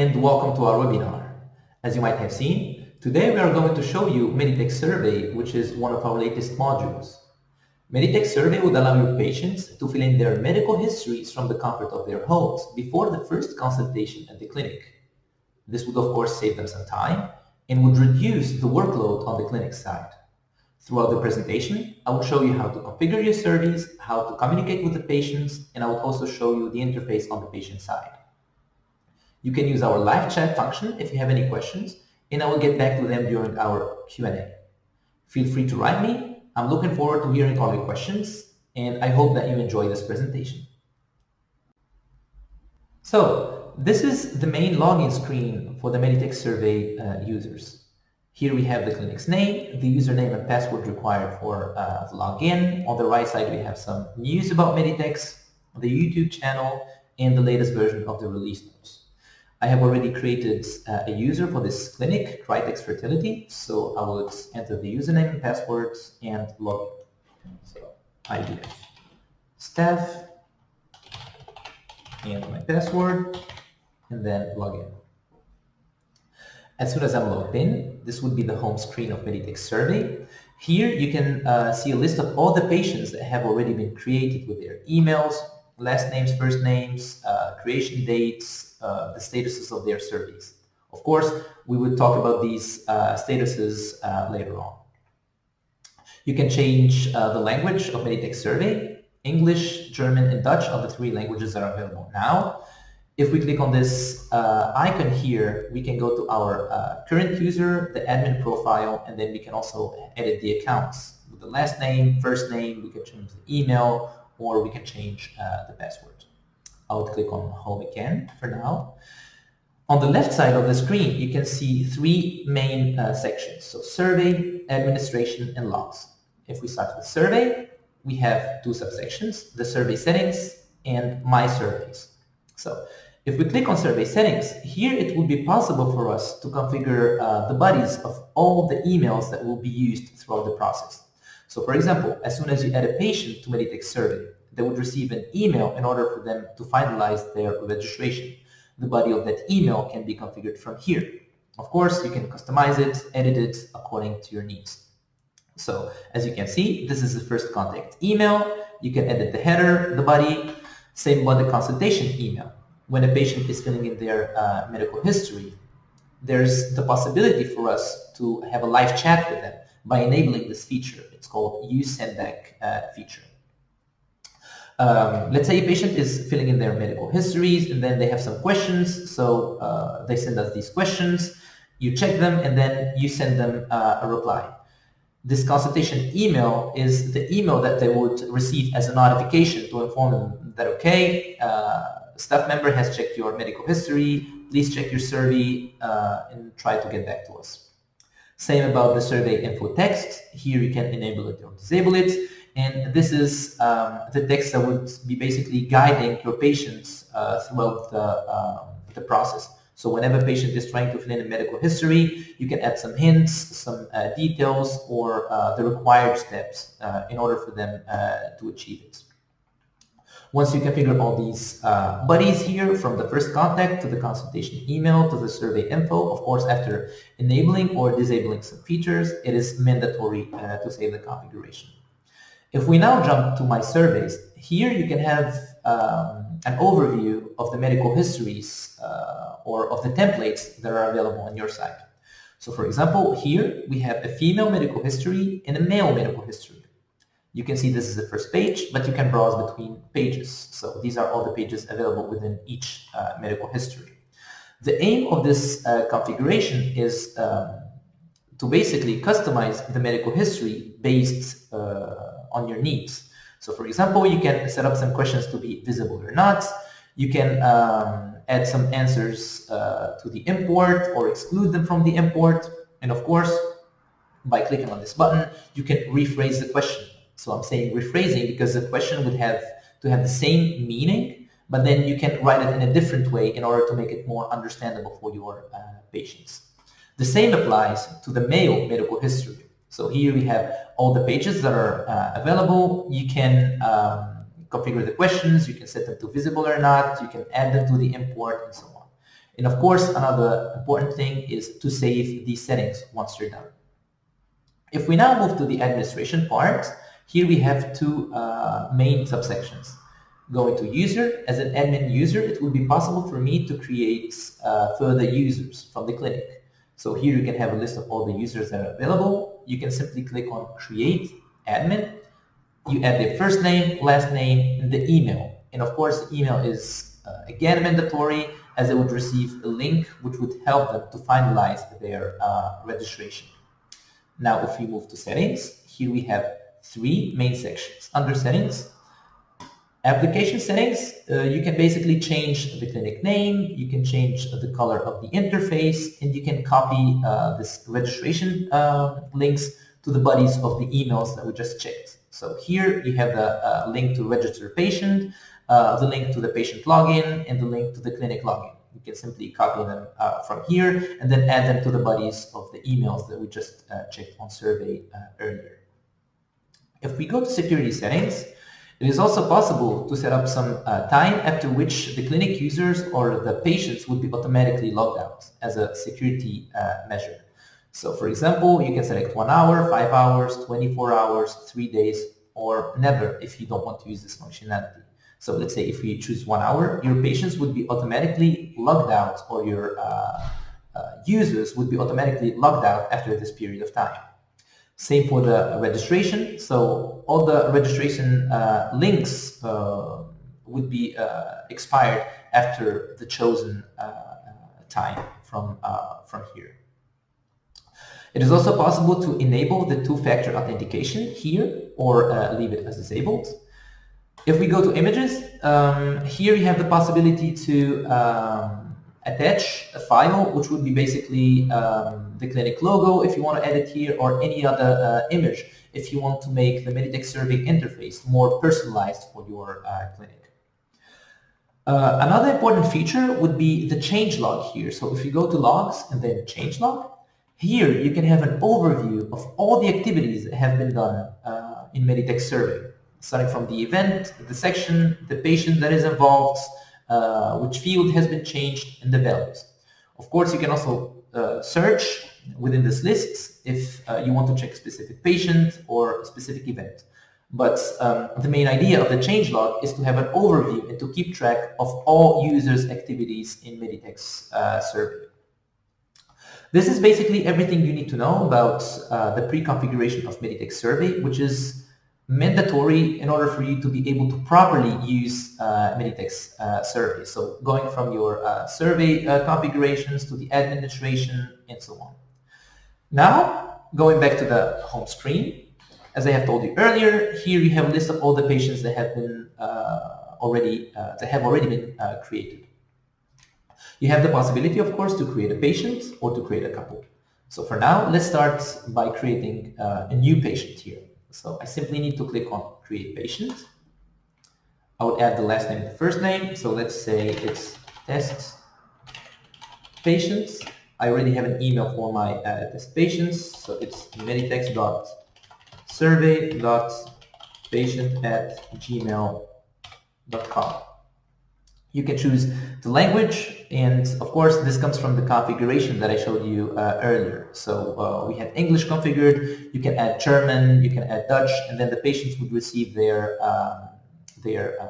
and welcome to our webinar. As you might have seen, today we are going to show you MedITEX Survey, which is one of our latest modules. MedITEX Survey would allow your patients to fill in their medical histories from the comfort of their homes before the first consultation at the clinic. This would of course save them some time and would reduce the workload on the clinic side. Throughout the presentation, I will show you how to configure your surveys, how to communicate with the patients, and I will also show you the interface on the patient side. You can use our live chat function if you have any questions, and I will get back to them during our Q&A. Feel free to write me. I'm looking forward to hearing all your questions, and I hope that you enjoy this presentation. So, this is the main login screen for the MedITEX Survey users. Here we have the clinic's name, the username and password required for the login. On the right side we have some news about MedITEX, the YouTube channel, and the latest version of the release notes. I have already created a user for this clinic, CRITEX Fertility, so I would enter the username and passwords and login. So IVF staff and my password, and then login. As soon as I'm logged in, this would be the home screen of MedITEX Survey. Here you can see a list of all the patients that have already been created with their emails, last names, first names, creation dates, the statuses of their surveys. Of course, we would talk about these statuses later on. You can change the language of MedITEX Survey. English, German, and Dutch are the three languages that are available now. If we click on this icon here, we can go to our current user, the admin profile, and then we can also edit the accounts. With the last name, first name, we can change the email, or we can change the password. I would click on Home again for now. On the left side of the screen, you can see three main sections. So Survey, Administration, and Logs. If we start with Survey, we have two subsections, the Survey Settings and My Surveys. So if we click on Survey Settings, here it will be possible for us to configure the bodies of all the emails that will be used throughout the process. So for example, as soon as you add a patient to MedITEX Survey, they would receive an email in order for them to finalize their registration. The body of that email can be configured from here. Of course, you can customize it, edit it according to your needs. So as you can see, this is the first contact email. You can edit the header, the body, same about the consultation email. When a patient is filling in their medical history, there's the possibility for us to have a live chat with them by enabling this feature. It's called Use Sendback feature. Let's say a patient is filling in their medical histories and then they have some questions, so they send us these questions, you check them, and then you send them a reply. This consultation email is the email that they would receive as a notification to inform them that, okay, staff member has checked your medical history, please check your survey and try to get back to us. Same about the survey info text. Here you can enable it or disable it. And this is the text that would be basically guiding your patients throughout the process. So whenever a patient is trying to fill in a medical history, you can add some hints, some details, or the required steps in order for them to achieve it. Once you configure all these buddies here, from the first contact to the consultation email to the survey info, of course, after enabling or disabling some features, it is mandatory to save the configuration. If we now jump to My Surveys, here you can have an overview of the medical histories or of the templates that are available on your site. So for example, here we have a female medical history and a male medical history. You can see this is the first page, but you can browse between pages. So these are all the pages available within each medical history. The aim of this configuration is to basically customize the medical history based on your needs. So for example, you can set up some questions to be visible or not. You can add some answers to the import or exclude them from the import. And of course, by clicking on this button, you can rephrase the question. So I'm saying rephrasing because the question would have to have the same meaning, but then you can write it in a different way in order to make it more understandable for your patients. The same applies to the male medical history. So here we have all the pages that are available. You can configure the questions, you can set them to visible or not, you can add them to the import, and so on. And of course, another important thing is to save these settings once you're done. If we now move to the administration part, here we have two main subsections. Going to user, as an admin user, it will be possible for me to create further users from the clinic. So here you can have a list of all the users that are available. You can simply click on create admin. You add their first name, last name, and the email. And of course, the email is again mandatory, as they would receive a link which would help them to finalize their registration. Now, if we move to settings, here we have three main sections. Under settings, application settings, you can basically change the clinic name, you can change the color of the interface, and you can copy this registration links to the bodies of the emails that we just checked. So here you have the link to register patient, the link to the patient login, and the link to the clinic login. You can simply copy them from here and then add them to the bodies of the emails that we just checked on survey earlier. If we go to security settings, it is also possible to set up some time after which the clinic users or the patients would be automatically logged out as a security measure. So for example, you can select 1 hour, 5 hours, 24 hours, 3 days, or never if you don't want to use this functionality. So let's say if we choose 1 hour, your patients would be automatically logged out, or your users would be automatically logged out after this period of time. Same for the registration. So all the registration links would be expired after the chosen time from here. It is also possible to enable the two-factor authentication here, or leave it as disabled. If we go to images, here you have the possibility to attach a file, which would be basically the clinic logo if you want to edit here, or any other image if you want to make the MedITEX Survey interface more personalized for your clinic. Another important feature would be the change log here. So if you go to logs and then change log, here you can have an overview of all the activities that have been done in MedITEX Survey, starting from the event, the section, the patient that is involved, which field has been changed, and the values. Of course, you can also search within this list if you want to check a specific patient or a specific event. But the main idea of the changelog is to have an overview and to keep track of all users' activities in MedITEX Survey. This is basically everything you need to know about the pre-configuration of MedITEX Survey, which is mandatory in order for you to be able to properly use MedITEX Survey. So going from your survey configurations to the administration and so on. Now, going back to the home screen, as I have told you earlier, here you have a list of all the patients that have been already been created. You have the possibility, of course, to create a patient or to create a couple. So for now, let's start by creating a new patient here. So I simply need to click on Create Patient. I would add the last name and the first name. So let's say it's Test Patients. I already have an email for my test patients. So it's meditex.survey.patient@gmail.com. You can choose the language, and of course this comes from the configuration that I showed you earlier. So we had English configured, you can add German, you can add Dutch, and then the patients would receive their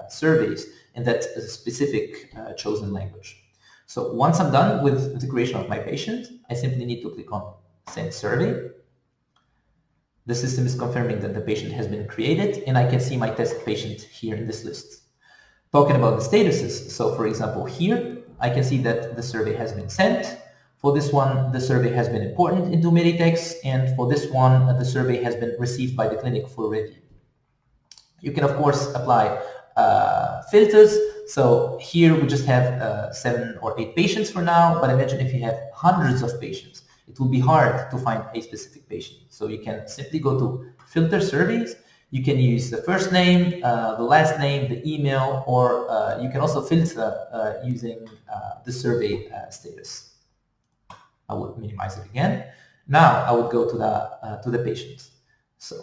surveys in that specific chosen language. So once I'm done with the creation of my patient, I simply need to click on Send Survey. The system is confirming that the patient has been created, and I can see my test patient here in this list. Talking about the statuses, so for example here, I can see that the survey has been sent. For this one, the survey has been imported into MedITEX, and for this one, the survey has been received by the clinic for review. You can, of course, apply filters. So here we just have 7 or 8 patients for now, but imagine if you have hundreds of patients. It will be hard to find a specific patient. So you can simply go to Filter Surveys. You can use the first name, the last name, the email, or you can also filter using the survey status. I would minimize it again. Now I would go to the patient. So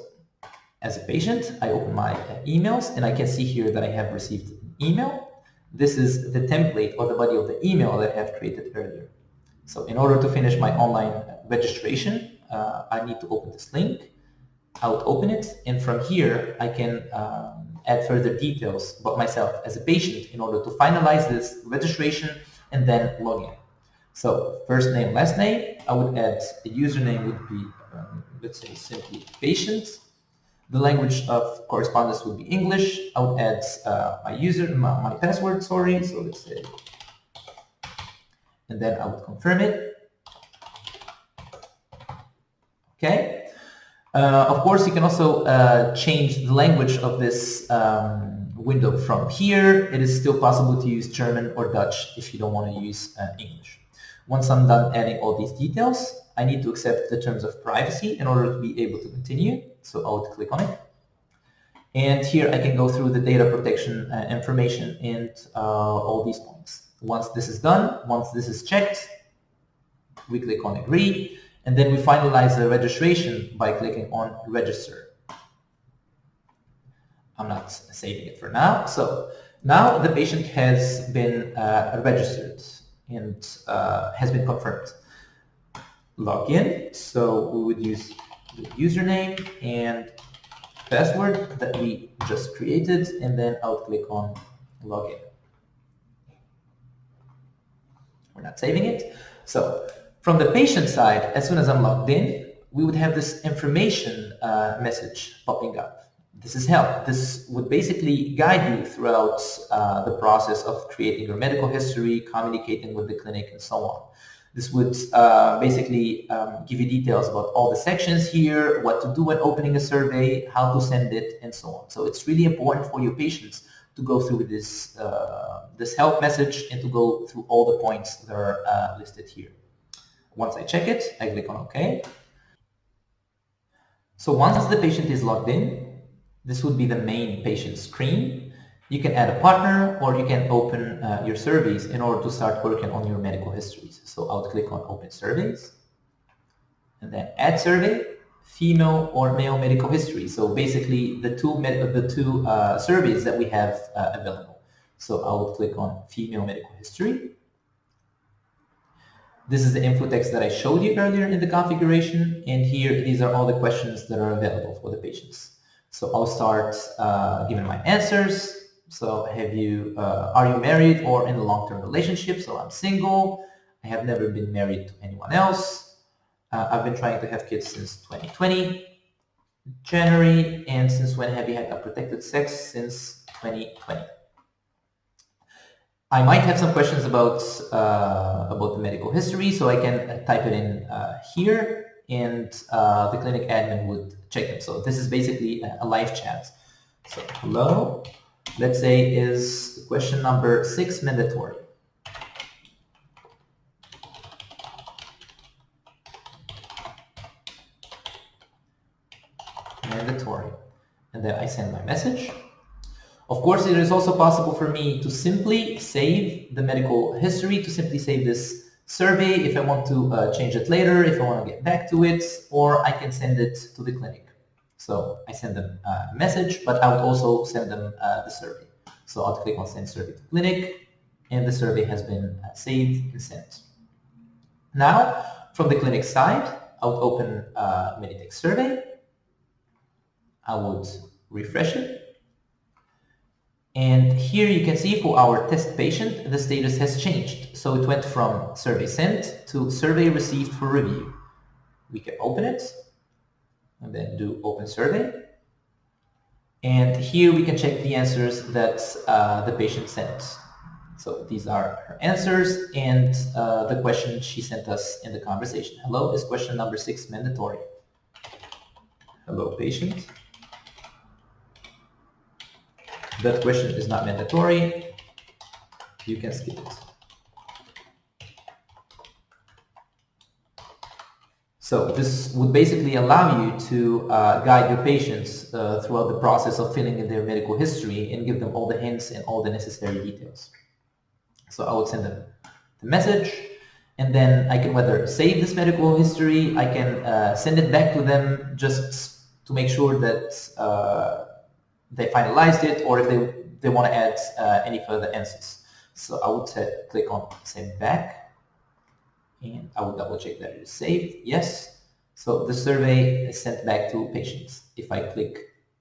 as a patient, I open my emails, and I can see here that I have received an email. This is the template or the body of the email that I have created earlier. So in order to finish my online registration, I need to open this link. I would open it, and from here I can add further details about myself as a patient in order to finalize this registration and then log in. So first name, last name, I would add a username would be, let's say simply patient. The language of correspondence would be English. I would add my password, sorry, so let's say, and then I would confirm it. Okay. Of course, you can also change the language of this window from here. It is still possible to use German or Dutch if you don't want to use English. Once I'm done adding all these details, I need to accept the terms of privacy in order to be able to continue. So I would click on it. And here I can go through the data protection information and all these points. Once this is done, once this is checked, we click on agree. And then we finalize the registration by clicking on register. I'm not saving it for now. So now the patient has been registered and has been confirmed. Log in. So we would use the username and password that we just created, and then I'll click on login. We're not saving it. So from the patient side, as soon as I'm logged in, we would have this information message popping up. This is help. This would basically guide you throughout the process of creating your medical history, communicating with the clinic, and so on. This would basically give you details about all the sections here, what to do when opening a survey, how to send it, and so on. So it's really important for your patients to go through this, this help message and to go through all the points that are listed here. Once I check it, I click on OK. So once the patient is logged in, this would be the main patient screen. You can add a partner or you can open your surveys in order to start working on your medical histories. So I'll click on Open Surveys and then Add Survey, Female or Male Medical History. So basically the two surveys that we have available. So I will click on Female Medical History. This is the info text that I showed you earlier in the configuration, and here these are all the questions that are available for the patients. So I'll start giving my answers. So are you married or in a long-term relationship? So I'm single. I have never been married to anyone else. I've been trying to have kids since 2020, January, and since when have you had unprotected sex? Since 2020. I might have some questions about the medical history, so I can type it in here, and the clinic admin would check them. So this is basically a live chat. So hello, let's say is question number 6 mandatory? Mandatory. And then I send my message. Of course, it is also possible for me to simply save the medical history, to simply save this survey if I want to change it later, if I want to get back to it, or I can send it to the clinic. So I send them a message, but I would also send them the survey. So I'll click on Send Survey to Clinic, and the survey has been saved and sent. Now, from the clinic side, I would open MedITEX Survey. I would refresh it. And here you can see for our test patient, the status has changed. So it went from survey sent to survey received for review. We can open it and then do Open Survey. And here we can check the answers that the patient sent. So these are her answers and the question she sent us in the conversation. Hello, is question number 6 mandatory? Hello, patient. That question is not mandatory. You can skip it. So this would basically allow you to guide your patients throughout the process of filling in their medical history and give them all the hints and all the necessary details. So I would send them the message, and then I can whether save this medical history, I can send it back to them just to make sure that they finalized it, or if they want to add any further answers. So I would click on send back, and I will double check that it is saved. Yes. So the survey is sent back to patients. If I click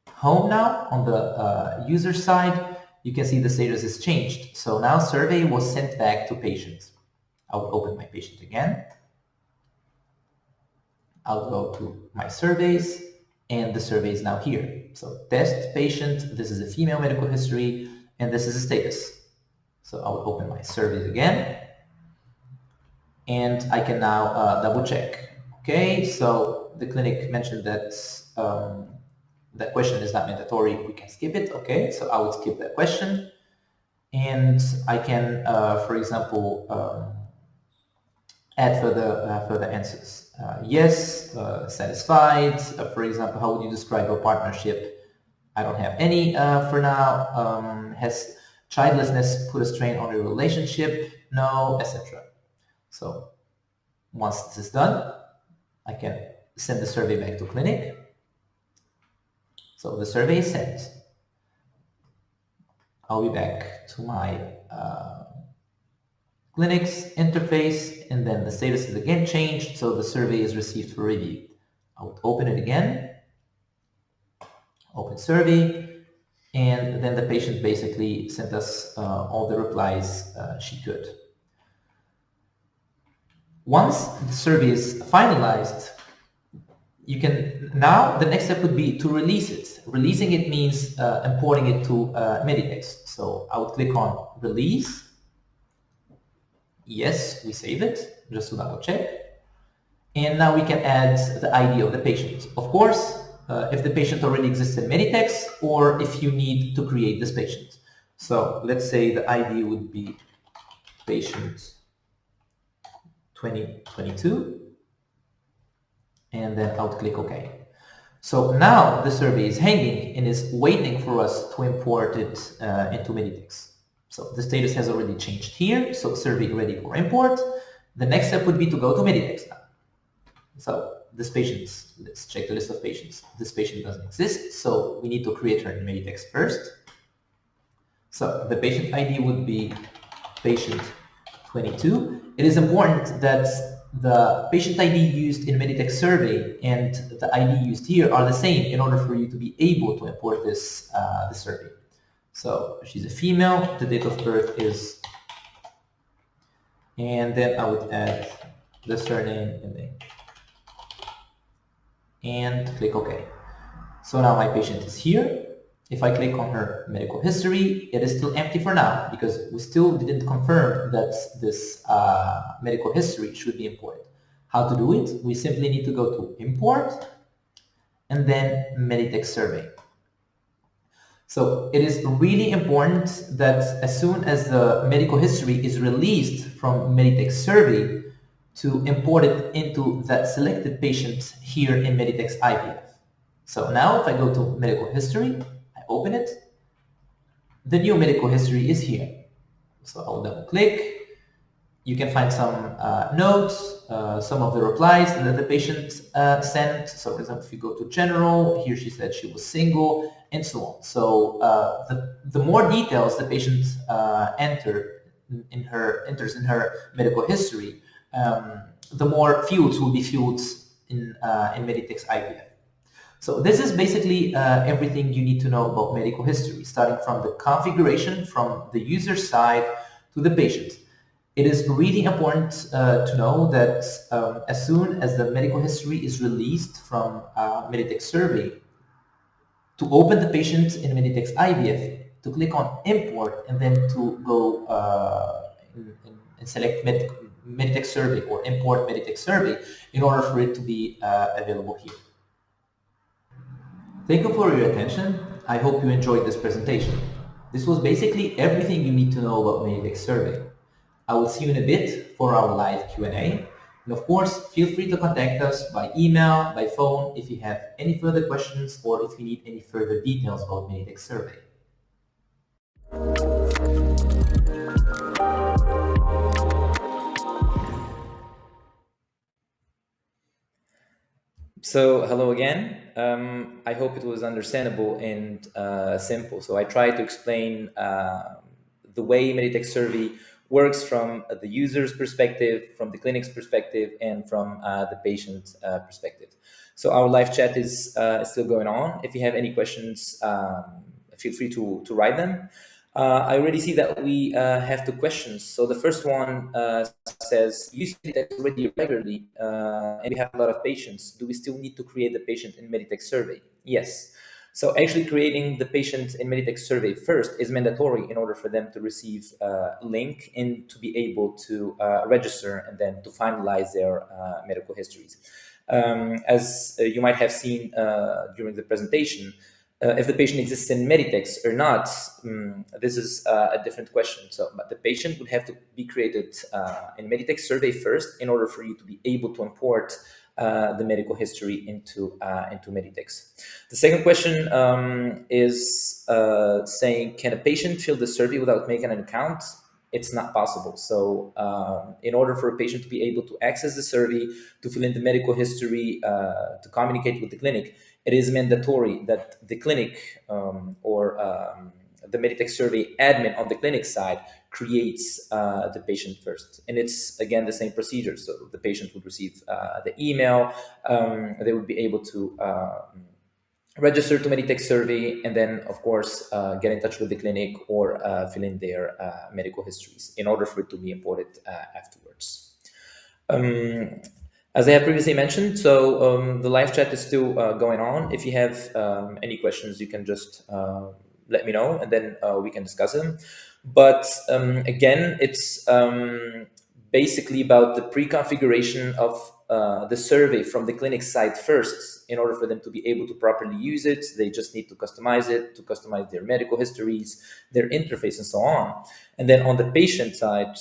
home now on the user side, you can see the status is changed. So now survey was sent back to patients. I will open my patient again. I'll go to my surveys, and the survey is now here. So test patient, this is a female medical history, and this is a status. So I will open my surveys again, and I can now double check. Okay, so the clinic mentioned that that question is not mandatory, we can skip it. Okay, so I would skip that question, and I can, for example, add further answers. Yes, satisfied. For example, how would you describe a partnership? I don't have any for now. Has childlessness put a strain on your relationship? No, etc. So once this is done, I can send the survey back to clinic. So the survey is sent. I'll be back to my clinics interface, and then the status is again changed, so the survey is received for review. I would open it again, open survey, and then the patient basically sent us all the replies she could. Once the survey is finalized, you can, now the next step would be to release it. Releasing it means importing it to MedITEX. So I would click on release. Yes, we save it, just to double check. And now we can add the ID of the patient. Of course, if the patient already exists in MedITEX, or if you need to create this patient. So let's say the ID would be patient 2022, and then I would click OK. So now the survey is hanging and is waiting for us to import it into MedITEX. So the status has already changed here, so survey ready for import. The next step would be to go to MedITEX now. So this patient, let's check the list of patients. This patient doesn't exist, so we need to create her in MedITEX first. So the patient ID would be patient 22. It is important that the patient ID used in MedITEX survey and the ID used here are the same in order for you to be able to import this survey. So she's a female, the date of birth is, and then I would add the surname and name, and click OK. So now my patient is here. If I click on her medical history, it is still empty for now because we still didn't confirm that this medical history should be imported. How to do it? We simply need to go to import and then MedITEX survey. So it is really important that as soon as the medical history is released from MedITEX survey to import it into that selected patient here in MedITEX IVF. So now if I go to medical history, I open it, the new medical history is here. So I'll double click. You can find some notes, some of the replies that the patient sent. So for example, if you go to general, here she said she was single, and so on. So the more details the patient enters in her medical history, the more fields will be fields in MedITEX IVF. So this is basically everything you need to know about medical history, starting from the configuration from the user side to the patient. It is really important to know that as soon as the medical history is released from MedITEX survey, to open the patient in MedITEX IVF, to click on import and then to go and select MedITEX survey or import MedITEX survey in order for it to be available here. Thank you for your attention. I hope you enjoyed this presentation. This was basically everything you need to know about MedITEX survey. I will see you in a bit for our live Q&A. And of course, feel free to contact us by email, by phone, if you have any further questions or if you need any further details about MedITEX survey. So hello again. I hope it was understandable and simple. So I tried to explain the way MedITEX Survey works from the user's perspective, from the clinic's perspective, and from the patient perspective. So our live chat is still going on. If you have any questions, feel free to write them. I already see that we have 2 questions. So the first one says, you use MedITEX already regularly and we have a lot of patients. Do we still need to create the patient in MedITEX Survey? Yes. So actually creating the patient in MedITEX Survey first is mandatory in order for them to receive a link and to be able to register and then to finalize their medical histories. As you might have seen during the presentation, if the patient exists in MedITEX or not, this is a different question. So, but the patient would have to be created in MedITEX Survey first in order for you to be able to import the medical history into MedITEX. The second question is saying, can a patient fill the survey without making an account? It's not possible. So in order for a patient to be able to access the survey, to fill in the medical history, to communicate with the clinic, it is mandatory that the clinic or the MedITEX Survey admin on the clinic side creates the patient first. And it's, again, the same procedure. So the patient would receive the email, they would be able to register to MedITEX Survey, and then, of course, get in touch with the clinic or fill in their medical histories in order for it to be imported afterwards. As I have previously mentioned, so the live chat is still going on. If you have any questions, you can just let me know, and then we can discuss them. But again, it's basically about the pre-configuration of the survey from the clinic side first. In order for them to be able to properly use it, they just need to customize it, to customize their medical histories, their interface, and so on. And then on the patient side,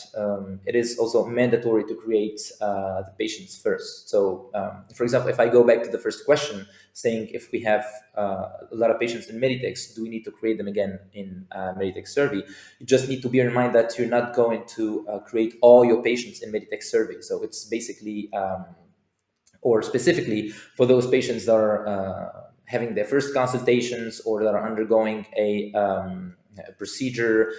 it is also mandatory to create the patients first. So, for example, if I go back to the first question, saying if we have a lot of patients in MedITEX, do we need to create them again in MedITEX Survey? You just need to bear in mind that you're not going to create all your patients in MedITEX Survey. So it's basically, or specifically for those patients that are having their first consultations or that are undergoing a procedure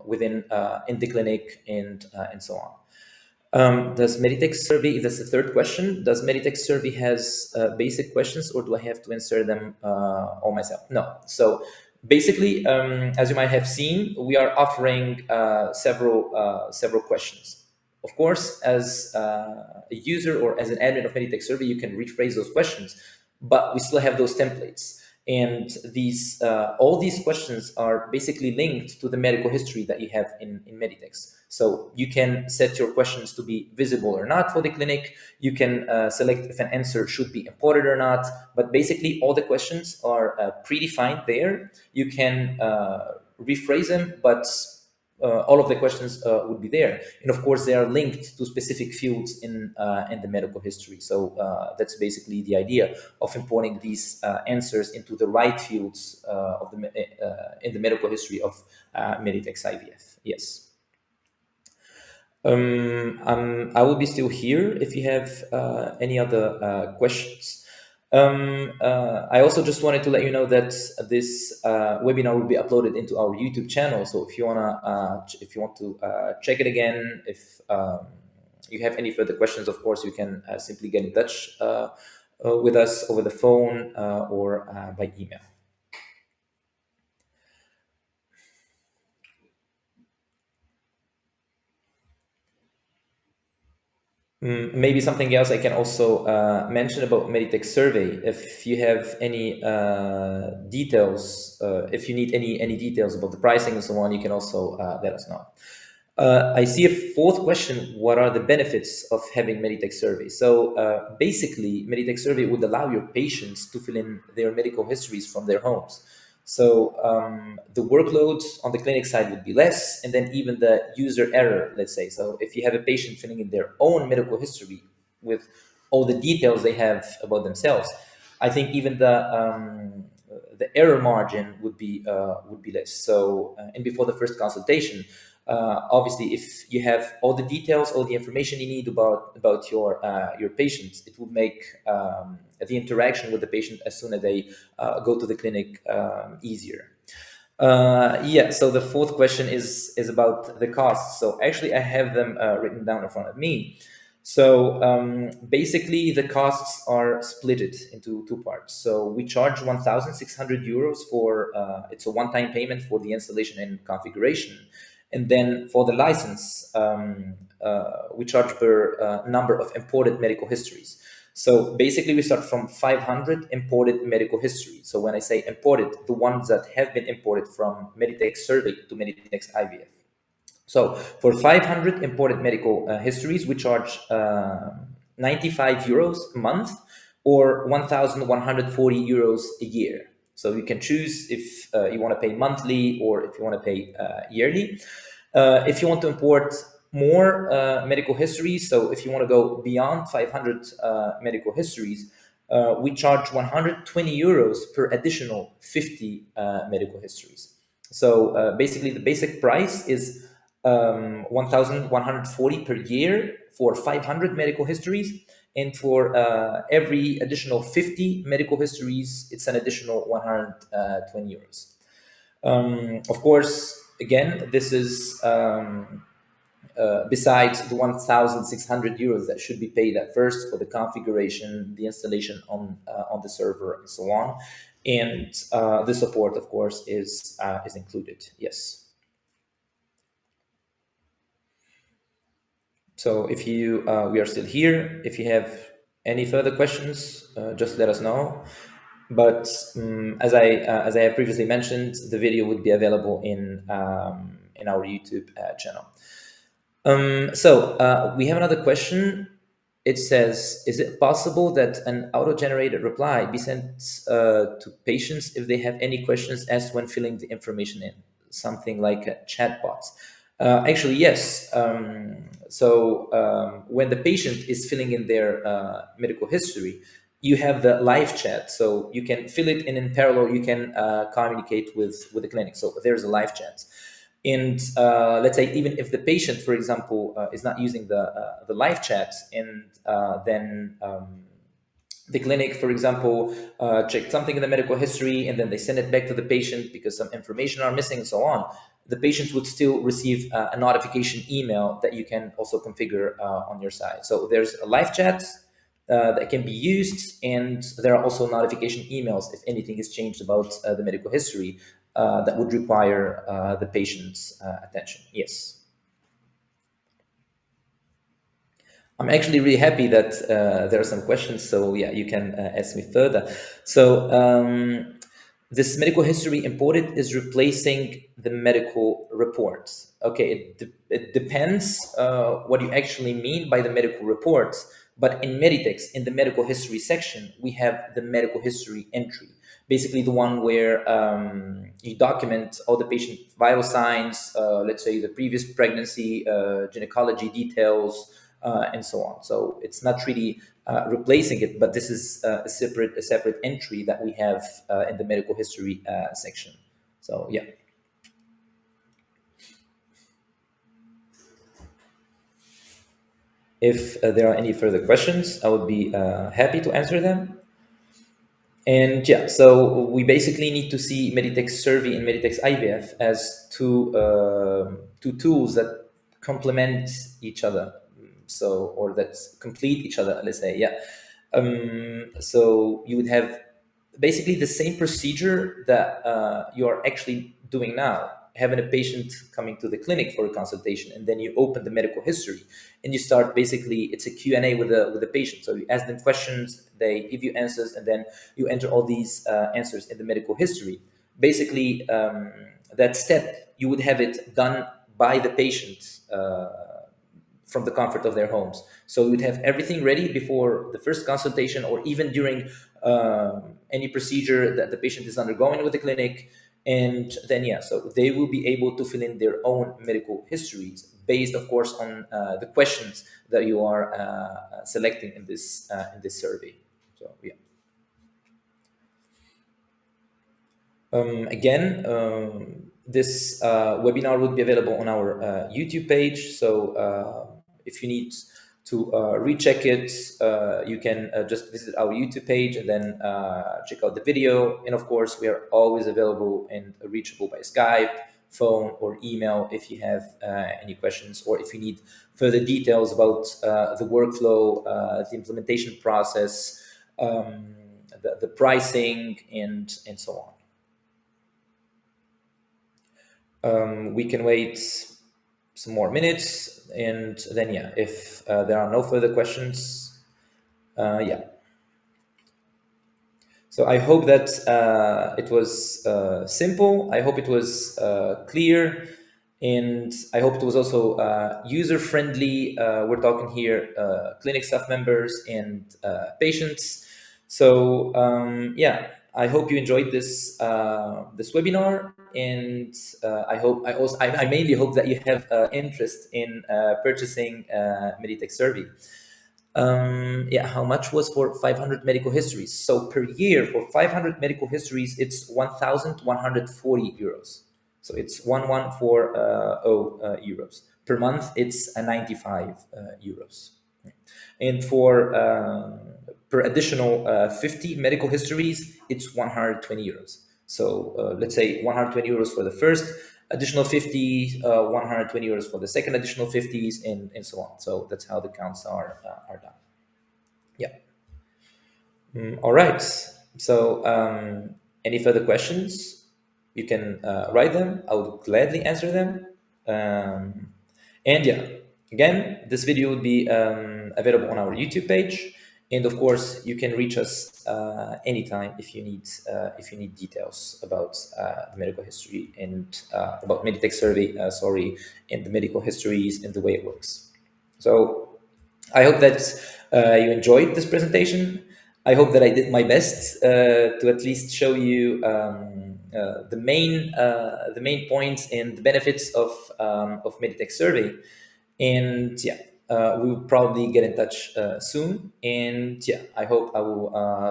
within in the clinic and so on. Does MedITEX Survey, that's the third question, does MedITEX Survey has basic questions, or do I have to answer them all myself? No. So basically, as you might have seen, we are offering several questions. Of course, as a user or as an admin of MedITEX Survey, you can rephrase those questions, but we still have those templates. And these all these questions are basically linked to the medical history that you have in MedITEX. So you can set your questions to be visible or not for the clinic. You can select if an answer should be imported or not. But basically, all the questions are predefined there. You can rephrase them, but all of the questions would be there. And of course, they are linked to specific fields in the medical history. So that's basically the idea of importing these answers into the right fields of the in the medical history of MedITEX IVF. Yes. I will be still here if you have any other questions. I also just wanted to let you know that this webinar will be uploaded into our YouTube channel. So if you want to check it again, if you have any further questions, of course, you can simply get in touch with us over the phone or by email. Maybe something else I can also mention about MedITEX Survey. If you have any details, if you need any details about the pricing and so on, you can also let us know. I see a fourth question. What are the benefits of having MedITEX Survey? So basically, MedITEX Survey would allow your patients to fill in their medical histories from their homes. So the workload on the clinic side would be less, and then even the user error, let's say. So if you have a patient filling in their own medical history with all the details they have about themselves, I think even the error margin would be less. So and before the first consultation, obviously, if you have all the details, all the information you need about your patients, it will make the interaction with the patient as soon as they go to the clinic easier. Yeah, so the fourth question is about the costs. So actually, I have them written down in front of me. So basically, the costs are splitted into two parts. So we charge 1,600 euros for it's a one-time payment for the installation and configuration, and then for the license, we charge per number of imported medical histories. So basically, we start from 500 imported medical history. So when I say imported, the ones that have been imported from MedITEX Survey to MedITEX IVF. So for 500 imported medical histories, we charge 95 euros a month or 1,140 euros a year. So you can choose if you want to pay monthly or if you want to pay yearly. If you want to import more medical histories, so if you want to go beyond 500 medical histories, we charge 120 euros per additional 50 medical histories. So basically, the basic price is 1,140 per year for 500 medical histories. And for every additional 50 medical histories, it's an additional 120 euros. Of course, again, this is besides the 1,600 euros that should be paid at first for the configuration, the installation on the server, and so on. And the support, of course, is included. Yes. So if you we are still here. If you have any further questions, just let us know. But as I have previously mentioned, the video would be available in our YouTube channel. We have another question. It says, is it possible that an auto-generated reply be sent to patients if they have any questions asked when filling the information in? Something like a chatbot. Actually, yes. When the patient is filling in their medical history, you have the live chat. So you can fill it, and in parallel, you can communicate with the clinic. So there's a live chat. And let's say even if the patient, for example, is not using the live chat, and then the clinic, for example, checked something in the medical history, and then they send it back to the patient because some information are missing and so on, the patient would still receive a notification email that you can also configure on your side. So there's a live chat that can be used, and there are also notification emails if anything is changed about the medical history that would require the patient's attention. Yes. I'm actually really happy that there are some questions. So yeah, you can ask me further. So this medical history imported is replacing the medical reports. Okay, it depends what you actually mean by the medical reports. But in Meditex, in the medical history section, we have the medical history entry. Basically, the one where you document all the patient vital signs, let's say the previous pregnancy, gynecology details, and so on. So it's not really replacing it, but this is a separate entry that we have in the medical history section. So yeah. If there are any further questions, I would be happy to answer them. And yeah, so we basically need to see MedITEX Survey and MedITEX IVF as two tools that complement each other. So, or that complete each other, let's say, yeah. So you would have basically the same procedure that you are actually doing now, having a patient coming to the clinic for a consultation, and then you open the medical history and you start, basically it's a Q&A with the patient. So you ask them questions, they give you answers, and then you enter all these answers in the medical history. Basically, that step, you would have it done by the patient from the comfort of their homes. So you would have everything ready before the first consultation, or even during any procedure that the patient is undergoing with the clinic. And then, yeah, so they will be able to fill in their own medical histories based, of course, on the questions that you are selecting in this survey. So, yeah. Again, this webinar would be available on our YouTube page. So if you need to recheck it, you can just visit our YouTube page and then check out the video. And of course, we are always available and reachable by Skype, phone, or email if you have any questions, or if you need further details about the workflow, the implementation process, the pricing, and so on. We can wait some more minutes, and then yeah, if there are no further questions, yeah. So I hope that it was simple. I hope it was clear, and I hope it was also user-friendly. We're talking here clinic staff members and patients. So yeah, I hope you enjoyed this webinar, and I mainly hope that you have interest in purchasing MedITEX Survey. Yeah, how much was for 500 medical histories? So per year for 500 medical histories, it's 1,140 euros. So it's 1,140 euros. Per month, it's 95 euros. And for per additional 50 medical histories, it's 120 euros. So let's say 120 euros for the first additional 50, 120 euros for the second additional 50s, and so on. So that's how the counts are done. Yeah. All right. So any further questions, you can write them. I would gladly answer them. And yeah, again, this video will be available on our YouTube page. And of course, you can reach us anytime if you need details about the medical history and about MedITEX Survey, and the medical histories and the way it works. So I hope that you enjoyed this presentation. I hope that I did my best to at least show you the main points and the benefits of MedITEX Survey. And yeah, we will probably get in touch soon. And yeah, I hope I will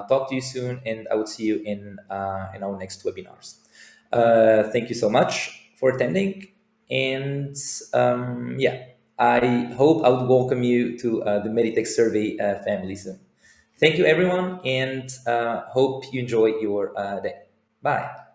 talk to you soon, and I will see you in our next webinars. Thank you so much for attending, and yeah, I hope I would welcome you to the Meditech Survey family soon. Thank you, everyone, and hope you enjoy your day. Bye.